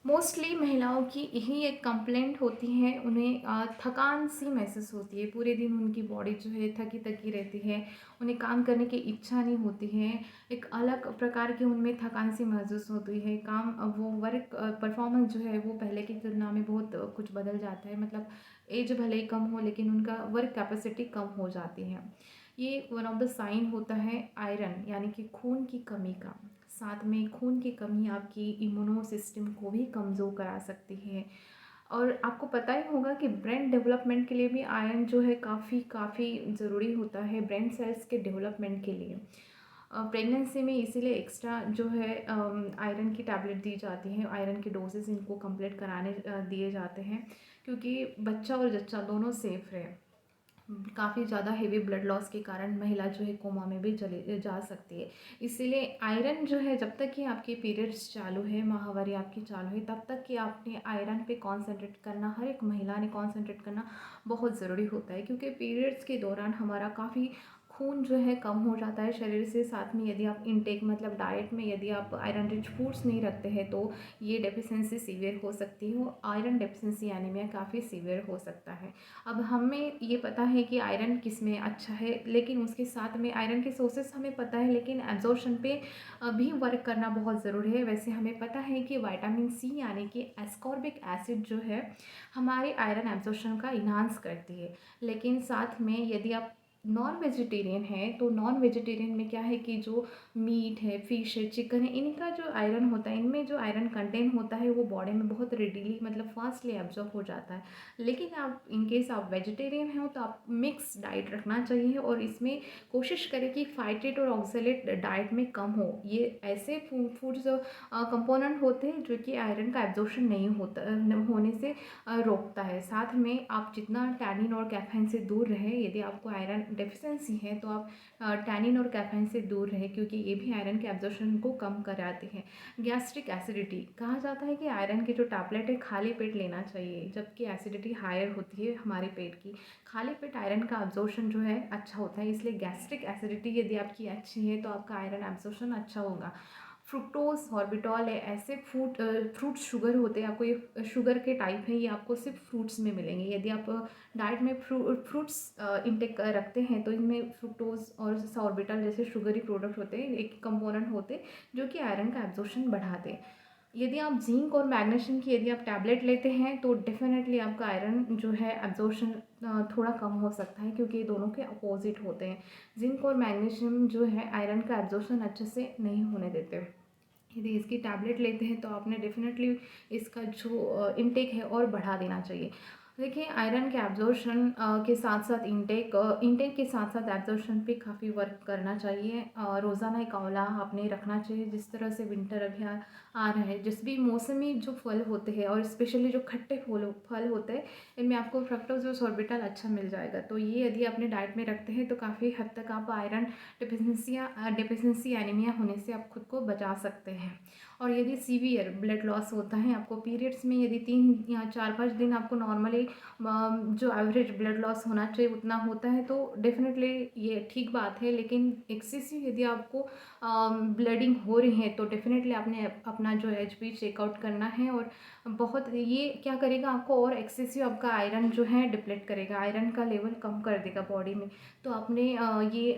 Mostly महिलाओं की यही एक कंप्लेंट होती है, उन्हें थकान सी महसूस होती है। पूरे दिन उनकी बॉडी जो है थकी थकी रहती है, उन्हें काम करने की इच्छा नहीं होती है। एक अलग प्रकार की उनमें थकान सी महसूस होती है। काम वो वर्क परफॉर्मेंस जो है वो पहले की तुलना में बहुत कुछ बदल जाता है। मतलब एज भले ही कम हो लेकिन उनका वर्क कैपेसिटी कम हो जाती है। ये वन ऑफ द साइन होता है आयरन यानी कि खून की कमी का। साथ में खून की कमी आपकी इम्यूनो सिस्टम को भी कमज़ोर करा सकती है। और आपको पता ही होगा कि ब्रेन डेवलपमेंट के लिए भी आयरन जो है काफ़ी काफ़ी ज़रूरी होता है ब्रेन सेल्स के डेवलपमेंट के लिए। प्रेगनेंसी में इसीलिए एक्स्ट्रा जो है आयरन की टैबलेट दी जाती है। आयरन के डोजेस इनको कंप्लीट कराने दिए जाते हैं, क्योंकि बच्चा और जच्चा दोनों सेफ रहे। काफ़ी ज़्यादा हेवी ब्लड लॉस के कारण महिला जो है कोमा में भी चली जा सकती है। इसीलिए आयरन जो है जब तक कि आपके पीरियड्स चालू है, माहवारी आपकी चालू है, तब तक कि आपने आयरन पे कॉन्सेंट्रेट करना, हर एक महिला ने कॉन्सेंट्रेट करना बहुत ज़रूरी होता है। क्योंकि पीरियड्स के दौरान हमारा काफ़ी खून जो है कम हो जाता है शरीर से। साथ में यदि आप इनटेक मतलब डाइट में यदि आप आयरन रिच फूड्स नहीं रखते हैं तो ये डेफिशिएंसी सीवियर हो सकती है। आयरन डेफिशिएंसी एनीमिया काफ़ी सीवियर हो सकता है। अब हमें ये पता है कि आयरन किस में अच्छा है, लेकिन उसके साथ में आयरन के सोर्सेस हमें पता है, लेकिन एब्जॉर्प्शन पे भी वर्क करना बहुत ज़रूरी है। वैसे हमें पता है कि विटामिन सी यानी कि एस्कॉर्बिक एसिड जो है हमारे आयरन एब्जॉर्प्शन का इन्हांस करती है। लेकिन साथ में यदि आप नॉन वेजिटेरियन है तो नॉन वेजिटेरियन में क्या है कि जो मीट है, फिश है, चिकन है, इनका जो आयरन होता है, इनमें जो आयरन कंटेंट होता है वो बॉडी में बहुत रेडिली मतलब फास्टली एब्जॉर्ब हो जाता है। लेकिन आप इन केस आप वेजिटेरियन हो तो आप मिक्स डाइट रखना चाहिए और इसमें कोशिश करें कि फाइटेट और ऑक्सलेट डाइट में कम हो। ये ऐसे फूड्स कंपोनेंट होते हैं जो कि आयरन का एब्जॉर्प्शन नहीं होता होने से रोकता है। साथ में आप जितना टैनिन और कैफीन से दूर रहे, यदि आपको आयरन डेफिशिएंसी है तो आप टैनिन और कैफीन से दूर रहे, क्योंकि ये भी आयरन के एब्जॉर्प्शन को कम कराते हैं। गैस्ट्रिक एसिडिटी कहा जाता है कि आयरन की जो टैबलेट है खाली पेट लेना चाहिए, जबकि एसिडिटी हायर होती है हमारे पेट की। खाली पेट आयरन का एब्जॉर्प्शन जो है अच्छा होता है, इसलिए गैस्ट्रिक एसिडिटी यदि आपकी अच्छी है तो आपका आयरन एब्जॉर्प्शन अच्छा होगा। फ्रुक्टोज, ऑर्बिटॉल है, ऐसे फ्रूट शुगर होते हैं, आपको ये शुगर के टाइप है, ये आपको सिर्फ फ्रूट्स में मिलेंगे। यदि आप डाइट में फ्रूट्स इंटेक रखते हैं तो इनमें फ्रुक्टोज और सॉर्बिटॉल जैसे शुगरी प्रोडक्ट होते हैं, एक कंपोनेंट होते हैं जो कि आयरन का एब्जॉर्प्शन बढ़ाते हैं। यदि आप जिंक और मैग्नीशियम की यदि आप टैबलेट लेते हैं तो डेफिनेटली आपका आयरन जो है एब्जॉर्प्शन थोड़ा कम हो सकता है, क्योंकि ये दोनों के अपोजिट होते हैं। जिंक और मैग्नीशियम जो है आयरन का एब्जॉर्प्शन अच्छे से नहीं होने देते। यदि इसकी टैबलेट लेते हैं तो आपने डेफिनेटली इसका जो इनटेक है और बढ़ा देना चाहिए। देखिए, आयरन के एब्जॉर्प्शन के साथ साथ इंटेक के साथ साथ एब्जॉर्प्शन पे काफ़ी वर्क करना चाहिए। रोज़ाना एक आंवला आपने रखना चाहिए। जिस तरह से विंटर अभी आ रहा है, जिस भी मौसमी जो फल होते हैं और स्पेशली जो खट्टे फल होते हैं, इनमें आपको फ्रक्टोज और सॉर्बिटॉल अच्छा मिल जाएगा। तो ये यदि अपने डाइट में रखते हैं तो काफ़ी हद तक आप आयरन डेफिशिएंसी एनीमिया होने से आप खुद को बचा सकते हैं। और यदि सीवियर ब्लड लॉस होता है आपको पीरियड्स में, यदि 3 या 4-5 दिन आपको नॉर्मली जो एवरेज ब्लड लॉस होना चाहिए उतना होता है तो डेफिनेटली ये ठीक बात है। लेकिन एक्सेसिव यदि आपको ब्लीडिंग हो रही है तो डेफिनेटली आपने अपना जो एचबी चेकआउट करना है। और बहुत ये क्या करेगा, आपको और एक्सेसिव आपका आयरन जो है डिप्लेट करेगा, आयरन का लेवल कम कर देगा बॉडी में। तो आपने ये